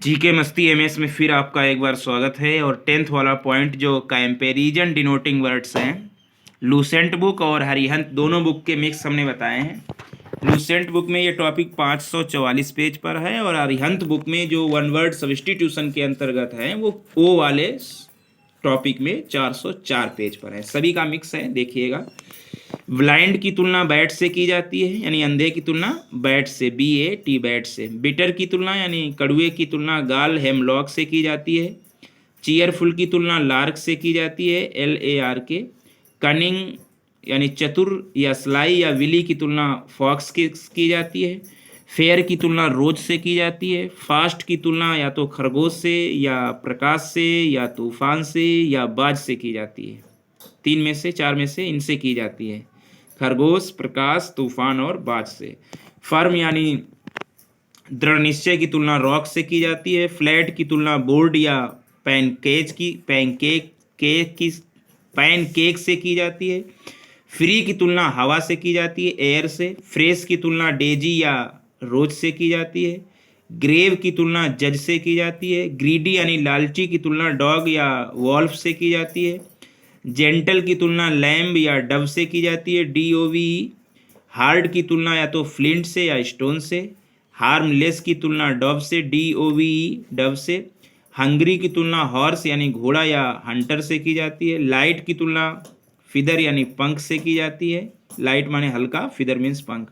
GK मस्ती MS में फिर आपका एक बार स्वागत है। और 10th वाला पॉइंट जो कंपैरिजन डिनोटिंग वर्ड्स हैं, लूसेंट बुक और हरिहंत दोनों बुक के मिक्स हमने बताए हैं। लूसेंट बुक में ये टॉपिक 544 पेज पर है और हरिहंत बुक में जो वन वर्ड सब्स्टिट्यूशन के अंतर्गत है वो ओ वाले टॉपिक में 404 पेज पर है। सभी का मिक्स है, देखिएगा। ब्लाइंड की तुलना बैट से की जाती है, यानी अंधे की तुलना बैट से, BAT बैट से। बिटर की तुलना यानी कड़वे की तुलना गाल हेमलॉक से की जाती है। चीयरफुल की तुलना लार्क से की जाती है, LARK। कनिंग यानी चतुर या स्लाई या विली की तुलना फॉक्स की जाती है। फेयर की तुलना रोज से की जाती है। फास्ट की तुलना या तो खरगोश से या प्रकाश से या तूफान से या बाज से की जाती है। 3 में से 4 में से इनसे की जाती है, खरगोश, प्रकाश, तूफान और बाज से। फर्म यानी दृढ़ निश्चय की तुलना रॉक से की जाती है। फ्लैट की तुलना बोर्ड या पैनकेक से की जाती है। फ्री की तुलना हवा से की जाती है, एयर से। फ्रेश की तुलना डेजी या रोज से की जाती है। ग्रेव की तुलना जज से की जाती है। ग्रीडी यानी लालची की तुलना डॉग या वॉल्फ से की जाती है। जेंटल की तुलना लैम्ब या डव से की जाती है, DOVE। हार्ड की तुलना या तो फ्लिंट से या स्टोन से। हार्मलेस की तुलना डव से, DOVE डव से। हंग्री की तुलना हॉर्स यानी घोड़ा या हंटर से की जाती है। लाइट की तुलना फिदर यानी पंख से की जाती है। लाइट माने हल्का, फिदर मीन्स पंख।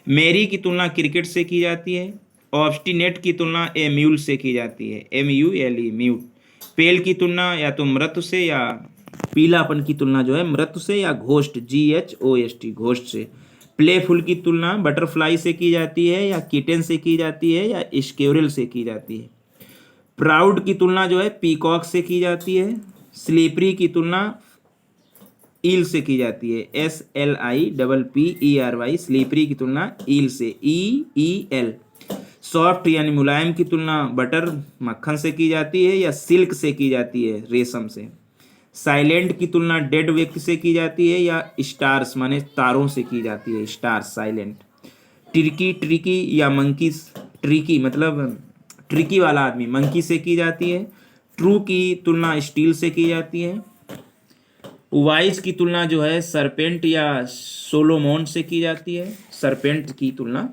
मेरी की तुलना क्रिकेट से की जाती है। ऑब्स्टिनेट की तुलना म्यूल से की जाती है, MULE म्यूट। पेल की तुलना या तो मृत्यु से या पीलापन की तुलना जो है मृत्यु से या घोस्ट, GHOST घोस्ट से। प्लेफुल की तुलना बटरफ्लाई से की जाती है या किटन से की जाती है या स्क्वेरल से की जाती है। प्राउड की तुलना जो है पीकॉक से की जाती है। स्लीपरी की तुलना ईल से की जाती है, SLIPPERY। स्लीपरी की तुलना ईल से, EEL। सॉफ्ट यानी मुलायम की तुलना बटर मक्खन से की जाती है या सिल्क से की जाती है, रेशम से। साइलेंट की तुलना डेड व्यक्ति से की जाती है या स्टार्स माने तारों से की जाती है, स्टार्स, साइलेंट। ट्रिकी या मंकी, ट्रिकी मतलब ट्रिकी वाला आदमी, मंकी से की जाती है। ट्रू की तुलना स्टील से की जाती है। वाइज की तुलना जो है सरपेंट या सोलोमोन से की जाती है। सरपेंट की तुलना,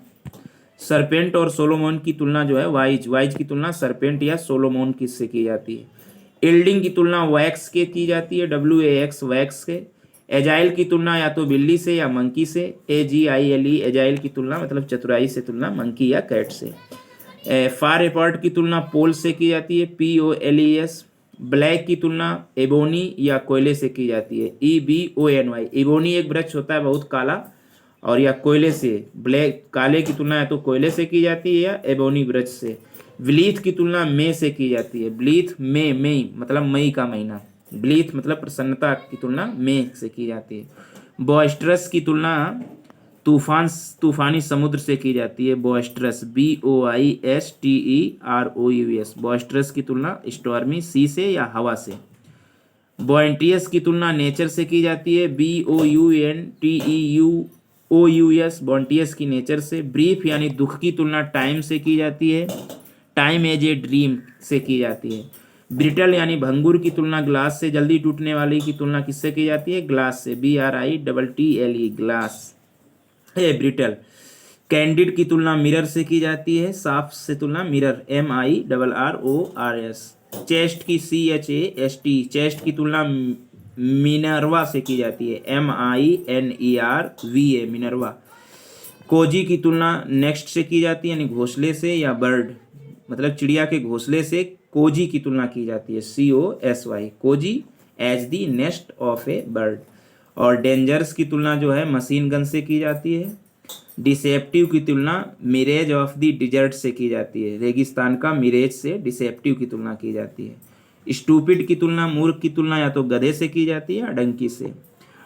सरपेंट और सोलोमोन की तुलना जो है वाइज की तुलना सरपेंट या सोलोमोन की से की जाती है। एल्डिंग की तुलना वैक्स के की जाती है, WAX वैक्स के। एजाइल की तुलना या तो बिल्ली से या मंकी से, AGILE एजाइल की तुलना मतलब चतुराई से तुलना मंकी या कैट से। फार अपार्ट की तुलना पोल से की जाती है, POLES। ब्लैक की तुलना एबोनी या कोयले से की जाती है, EBONY। एबोनी एक वृक्ष होता है बहुत काला, और या कोयले से, ब्लैक काले की तुलना या तो कोयले से की जाती है या एबोनी वृक्ष से। ब्लीथ की तुलना मे से की जाती है, ब्लीथ मई मतलब मई का महीना, ब्लीथ मतलब प्रसन्नता की तुलना मे से की जाती है। बॉयस्ट्रस की तुलना तूफानी समुद्र से की जाती है, बॉयस्ट्रस, BOISTEROUS। बॉयस्ट्रस की तुलना स्टॉर्मी सी से या हवा से। बॉन्टियस की तुलना नेचर से की जाती है, BOUNTEUOUS। बॉन्टियस की नेचर से। ब्रीफ यानी दुख की तुलना टाइम से की जाती है, टाइम एज ए ड्रीम से की जाती है। ब्रिटल यानी भंगुर की तुलना ग्लास से, जल्दी टूटने वाली की तुलना किससे की जाती है, ग्लास से, BRITTLE ग्लास है ब्रिटल। कैंडिड की तुलना मिरर से की जाती है, साफ से तुलना मिरर, MIRRORS। चेस्ट की CHAST, चेस्ट की तुलना मिनर्वा से की जाती है, MINERVA मिनर्वा। कोजी की तुलना नेक्स्ट से की जाती है यानी घोंसले से या बर्ड मतलब चिड़िया के घोंसले से कोजी की तुलना की जाती है, COSY cosy, as the nest of a bird. और डेंजर्स की तुलना जो है मशीन गन से की जाती है। डिसेप्टिव की तुलना मिरेज ऑफ द डिजर्ट से की जाती है, रेगिस्तान का मिरेज से डिसेप्टिव की तुलना की जाती है। स्टूपिड की तुलना मूर्ख की तुलना या तो गधे से की जाती है या डंकी से।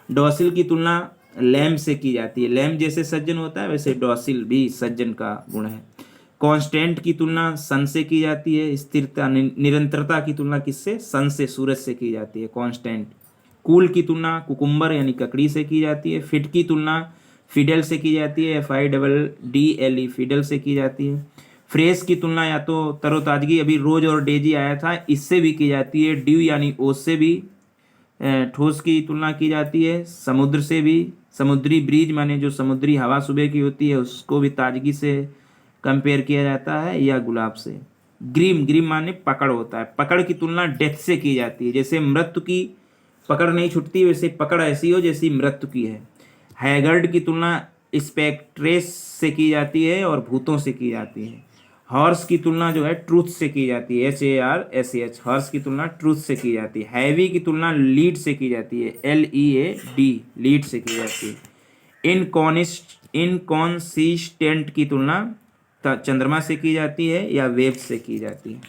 डॉसिल की तुलना लैम्ब से की जाती है, लैम्ब जैसे सज्जन होता है वैसे डॉसिल भी सज्जन का गुण है। कांस्टेंट की तुलना सन से की जाती है, स्थिरता निरंतरता की तुलना किससे, सन से, सूरज से की जाती है, कांस्टेंट। कूल की तुलना कुकुम्बर यानी ककड़ी से की जाती है। फिट की तुलना फिडल से की जाती है, FIDDLE फिडल से की जाती है। फ्रेश की तुलना या तो तरोताजगी, अभी रोज और डेजी आया था, इससे भी की जाती है। ड्यू यानी ओस से भी ठोस की तुलना की जाती है। समुद्र से भी, समुद्री ब्रीज माने जो समुद्री हवा सुबह की होती है उसको भी ताजगी से कंपेयर किया जाता है, या गुलाब से। ग्रीम, ग्रीम माने पकड़ होता है, पकड़ की तुलना डेथ से की जाती है। जैसे मृत्यु की पकड़ नहीं छूटती, वैसे पकड़ ऐसी हो जैसी मृत्यु की है। हैगर्ड की तुलना स्पेक्ट्रेस से की जाती है और भूतों से की जाती है। हॉर्स की तुलना जो है ट्रूथ से की जाती है, HARSH, हॉर्स की तुलना ट्रूथ से की जाती है। हैवी की तुलना लीड से की जाती है, LEAD, लीड से की जाती है। इनकॉन्सिस्टेंट की तुलना चंद्रमा से की जाती है या वेव से की जाती है।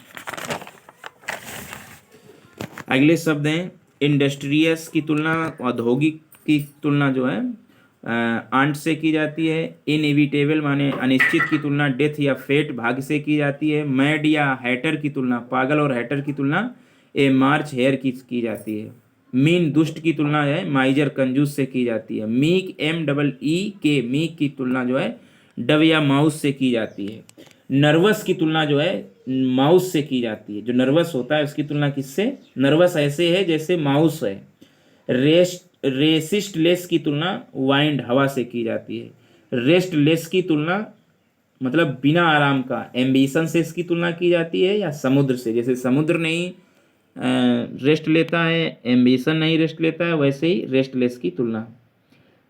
अगले शब्द हैं इंडस्ट्रियस की तुलना, औद्योगिक की तुलना जो है आंट से की जाती है। इनएविटेबल माने अनिश्चित की तुलना डेथ या फेट, भाग्य से की जाती है। मैड या हैटर की तुलना, पागल और हैटर की तुलना ए मार्च हेयर की जाती है। मीन, दुष्ट की तुलना है माइजर, कंजूस से की जाती है। मीक, MEEK, मीक की तुलना जो है डव या माउस से की जाती है। नर्वस की तुलना जो है माउस से की जाती है। जो नर्वस होता है उसकी तुलना किससे? नर्वस ऐसे है जैसे माउस है। रेसिस्टलेस की तुलना वाइंड, हवा से की जाती है। रेस्टलेस की तुलना मतलब बिना आराम का, एम्बिशन से इसकी तुलना की जाती है या समुद्र से। जैसे समुद्र नहीं रेस्ट लेता है, एम्बिशन नहीं रेस्ट लेता है, वैसे ही रेस्टलेस की तुलना।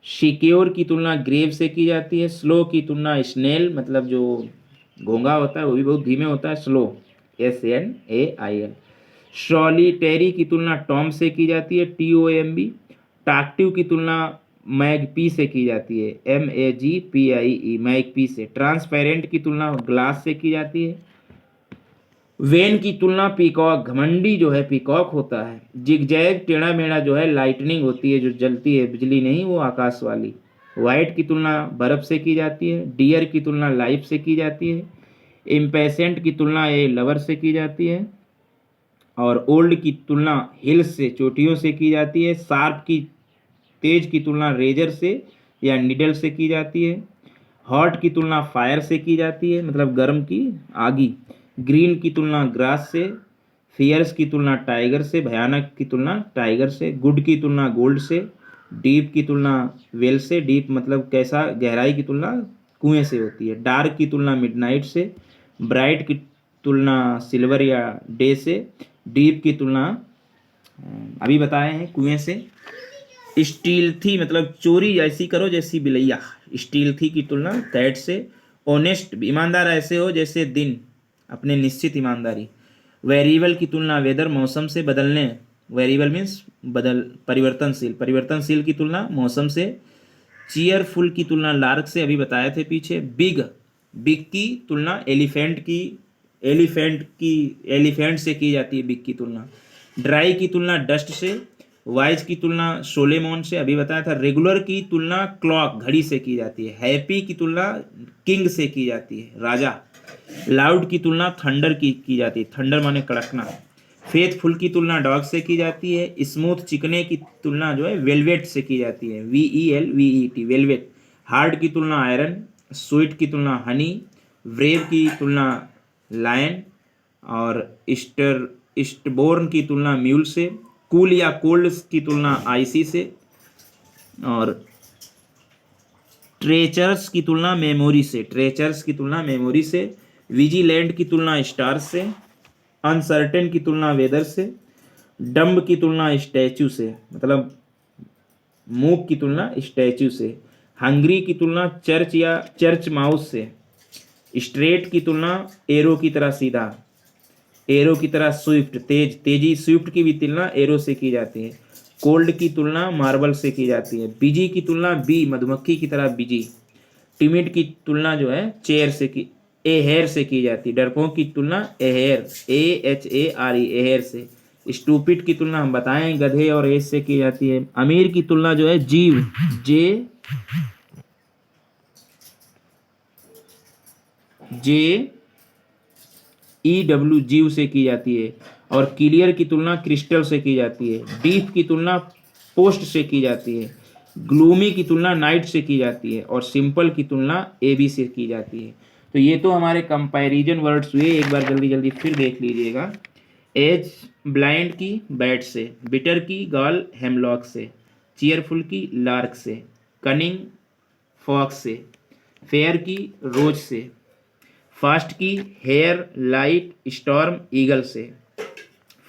सिक्योर की तुलना ग्रेव से की जाती है। स्लो की तुलना स्नेल, मतलब जो घोंघा होता है वो भी बहुत धीमे होता है, स्लो, SNAIL। सॉलिटेरी की तुलना टॉम से की जाती है, TOMB। टाक्टिव की तुलना मैगपी से की जाती है, MAGPIE, मैगपी से। ट्रांसपेरेंट की तुलना ग्लास से की जाती है। वेन की तुलना पीकॉक, घमंडी जो है पीकॉक होता है। जिगजैग, टेढ़ा मेढ़ा जो है लाइटनिंग होती है, जो जलती है, बिजली नहीं, वो आकाश वाली। वाइट की तुलना बर्फ से की जाती है। डियर की तुलना लाइफ से की जाती है। इम्पेशेंट की तुलना ए लवर से की जाती है। और ओल्ड की तुलना हिल्स से, चोटियों से की जाती है। शार्प की, तेज की तुलना रेजर से या निडल से की जाती है। हॉट की तुलना फायर से की जाती है, मतलब गर्म की, आगी। ग्रीन की तुलना ग्रास से। फियर्स की तुलना टाइगर से, भयानक की तुलना टाइगर से। गुड की तुलना गोल्ड से। डीप की तुलना वेल से, डीप मतलब कैसा, गहराई की तुलना कुएं से होती है। डार्क की तुलना मिडनाइट से। ब्राइट की तुलना सिल्वर या डे से। डीप की तुलना अभी बताए हैं कुएं से। स्टील थी मतलब चोरी ऐसी करो जैसी बिलैया, स्टील थी की तुलना कैट से। ऑनेस्ट, ईमानदार ऐसे हो जैसे दिन, अपने निश्चित ईमानदारी। वेरिएबल की तुलना वेदर, मौसम से। बदलने, वेरिएबल मीन्स बदल, परिवर्तनशील, परिवर्तनशील की तुलना मौसम से। चीयरफुल की तुलना लार्क से, अभी बताए थे पीछे। बिग, बिग की तुलना एलिफेंट से की जाती है, बिग की तुलना। ड्राई की तुलना डस्ट से। वाइज की तुलना सोलेमोन से, अभी बताया था। रेगुलर की तुलना क्लॉक, घड़ी से की जाती है। हैप्पी की तुलना किंग से की जाती है, राजा। लाउड की तुलना थंडर की जाती है, थंडर माने कड़कना। फेथफुल की तुलना डॉग से की जाती है। स्मूथ, चिकने की तुलना जो है वेलवेट से की जाती है, VELVET, वेलवेट। हार्ड की तुलना आयरन। स्वीट की तुलना हनी। ब्रेव की तुलना लायन। और स्टबोर्न की तुलना म्यूल से। कूल या कोल्ड की तुलना आईसी से। और ट्रेचर्स की तुलना मेमोरी से, ट्रेचर्स की तुलना मेमोरी से। विजिलेंट की तुलना स्टार से। अनसर्टेन की तुलना वेदर से। डम्ब की तुलना स्टैचू से, मतलब मूक की तुलना स्टैचू से। हंग्री की तुलना चर्च या चर्च माउस से। स्ट्रेट की तुलना एरो की तरह सीधा, एरो की तरह स्विफ्ट, तेज, तेजी। स्विफ्ट की भी तुलना एरो से की जाती है। कोल्ड की तुलना मार्बल से की जाती है। बिजी की तुलना बी, मधुमक्खी की तरह बिजी। टिमिड की तुलना जो है चेयर से की, एहेर से की जाती है। डरपोक की तुलना एहेर, AHARE, एहेर से। स्टूपिड की तुलना हम बताएं गधे और एज से की जाती है। अमीर की तुलना जो है जीव, JEW, जीव से की जाती है। और क्लियर की तुलना क्रिस्टल से की जाती है। डीप की तुलना पोस्ट से की जाती है। ग्लूमी की तुलना नाइट से की जाती है। और सिंपल की तुलना AB से की जाती है। तो ये तो हमारे कंपैरिजन वर्ड्स हुए, एक बार जल्दी जल्दी फिर देख लीजिएगा। एज ब्लाइंड की बैट से, बिटर की गाल हेमलॉक से, चीयरफुल की लार्क से, कनिंग फॉक्स से, फेयर की रोज से, फास्ट की हेयर लाइट स्टॉर्म ईगल से,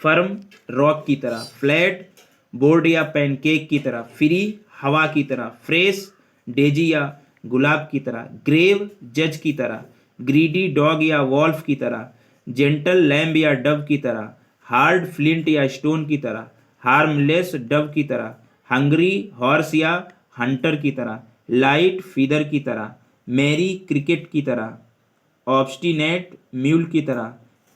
फर्म रॉक की तरह, फ्लैट बोर्ड या पैनकेक की तरह, फ्री हवा की तरह, फ्रेश डेजी या गुलाब की तरह, ग्रेव जज की तरह, ग्रीडी डॉग या वॉल्फ की तरह, जेंटल लैम्ब या डव की तरह, हार्ड फ्लिंट या स्टोन की तरह, हार्मलेस डव की तरह, हंग्री हॉर्स या हंटर की तरह, लाइट फीदर की तरह, मैरी क्रिकेट की तरह, ऑब्स्टिनेट म्यूल की तरह,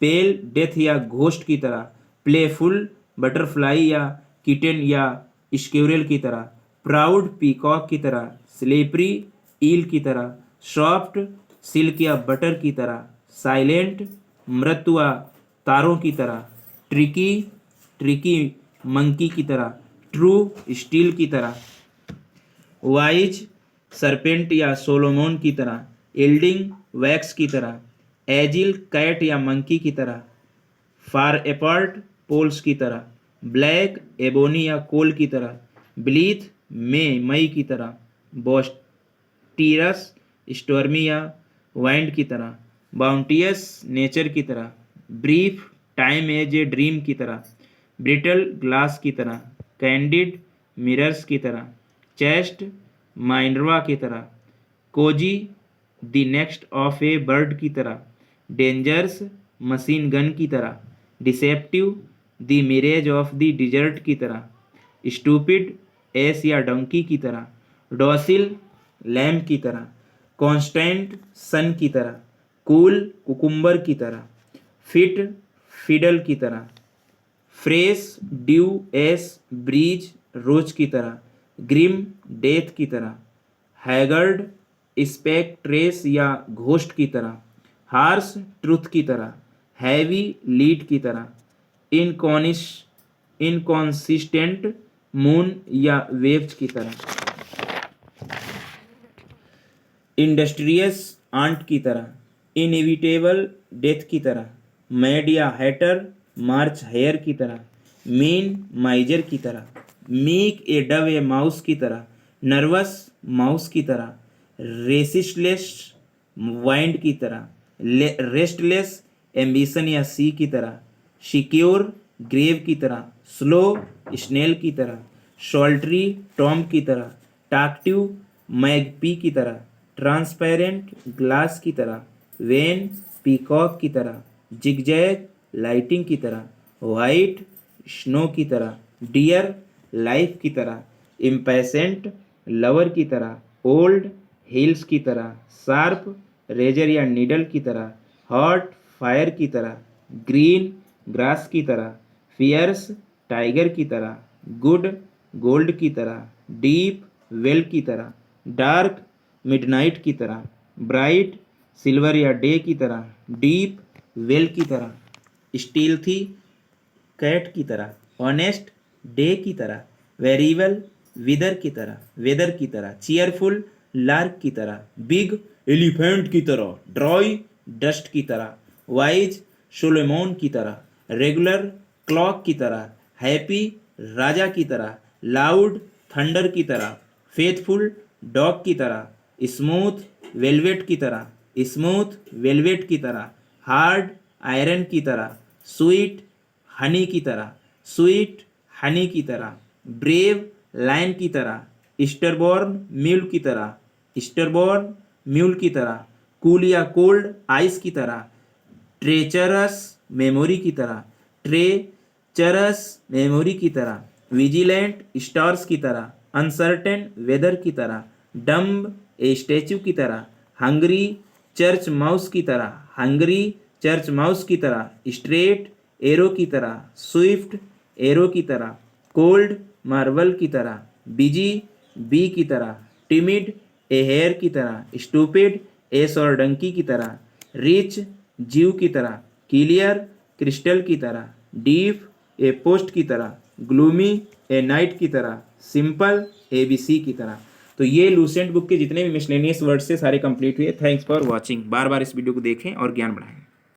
पेल डेथ या घोस्ट की तरह, प्लेफुल बटरफ्लाई या किटन या स्क्विरल की तरह, प्राउड पीकॉक की तरह, स्लेपरी ईल की तरह, सॉफ्ट सिल्क या बटर की तरह, साइलेंट मृत्युआ तारों की तरह, ट्रिकी ट्रिकी मंकी की तरह, ट्रू स्टील की तरह, वाइज सरपेंट या सोलोमोन की तरह, एल्डिंग वैक्स की तरह, एजिल कैट या मंकी की तरह, फार एपर्ट पोल्स की तरह, ब्लैक एबोनी या कोल की तरह, ब्लीथ में मई की तरह, बोस्टीरस स्टॉर्मी या वाइंड की तरह, बाउंटियस नेचर की तरह, brief time as a dream की तरह, ब्रिटल ग्लास की तरह, कैंडिड मिरर्स की तरह, चेस्ट माइंड्रवा की तरह, cosy the next of a bird की तरह, डेंजर्स मशीन गन की तरह, deceptive the mirage of the desert की तरह, स्टूपिड एस या डंकी की तरह, डॉसिल लैम्प की तरह, कॉन्स्टेंट सन की तरह, कूल कुकुम्बर की तरह, फिट फिडल की तरह, फ्रेश ड्यू एस ब्रीज रोज की तरह, ग्रिम डेथ की तरह, हैगर्ड स्पेक्ट्रेस या घोस्ट की तरह, हार्स ट्रुथ की तरह, हैवी लीड की तरह, इनकॉनिस इनकॉन्सिस्टेंट मून या वेव्स की तरह, इंडस्ट्रियस आंट की तरह, इनएविटेबल डेथ की तरह, मैड या हैटर मार्च हेयर की तरह, मीन माइजर की तरह, मीक ए डव ए माउस की तरह, नर्वस माउस की तरह, रेसिस्टलेस वाइंड की तरह, रेस्टलेस एम्बिशन या सी की तरह, सिक्योर ग्रेव की तरह, स्लो स्नेल की तरह, सोल्ट्री टॉम की तरह, टाक्टिव मैगपी की तरह, ट्रांसपेरेंट ग्लास की तरह, वेन पीकॉक की तरह, जिगजैग लाइटिंग की तरह, वाइट स्नो की तरह, डियर लाइफ की तरह, इम्पैसेंट लवर की तरह, ओल्ड हिल्स की तरह, शार्प रेजर या नीडल की तरह, हॉट फायर की तरह, ग्रीन ग्रास की तरह, फियर्स टाइगर की तरह, गुड गोल्ड की तरह, डीप वेल की तरह, डार्क मिडनाइट की तरह, ब्राइट सिल्वर या डे की तरह, डीप वेल की तरह, स्टील्थी कैट की तरह, ऑनेस्ट डे की तरह, वेरिएबल वेदर की तरह, चीयरफुल लार्क की तरह, बिग एलिफेंट की तरह, ड्राई डस्ट की तरह, वाइज सोलोमोन की तरह, रेगुलर क्लॉक की तरह, हैप्पी राजा की तरह, लाउड थंडर की तरह, फेथफुल डॉग की तरह, स्मूथ वेलवेट की तरह, स्मूथ वेलवेट की तरह, हार्ड आयरन की तरह, स्वीट हनी की तरह, स्वीट हनी की तरह, ब्रेव लाइन की तरह, ईस्टरबॉर्न म्यूल की तरह, ईस्टरबॉर्न म्यूल की तरह, कूल या कोल्ड आइस की तरह, ट्रेचरस मेमोरी की तरह, ट्रेचरस मेमोरी की तरह, विजिलेंट स्टार्स की तरह, अनसर्टेन वेदर की तरह, डम्ब ए स्टैचू की तरह, हंगरी चर्च माउस की तरह, हंगरी चर्च माउस की तरह, स्ट्रेट एरो की तरह, स्विफ्ट एरो की तरह, कोल्ड मार्बल की तरह, बिजी बी की तरह, टिमिड ए हेयर की तरह, स्टूपिड एस और डंकी की तरह, रिच जीव की तरह, क्लियर क्रिस्टल की तरह, डीप ए पोस्ट की तरह, ग्लूमी ए नाइट की तरह, सिंपल ABC की तरह। तो ये लूसेंट बुक के जितने भी मिसलेनियस वर्ड्स से सारे कंप्लीट हुए। Thanks for watching. बार बार इस वीडियो को देखें और ज्ञान बढ़ाएं।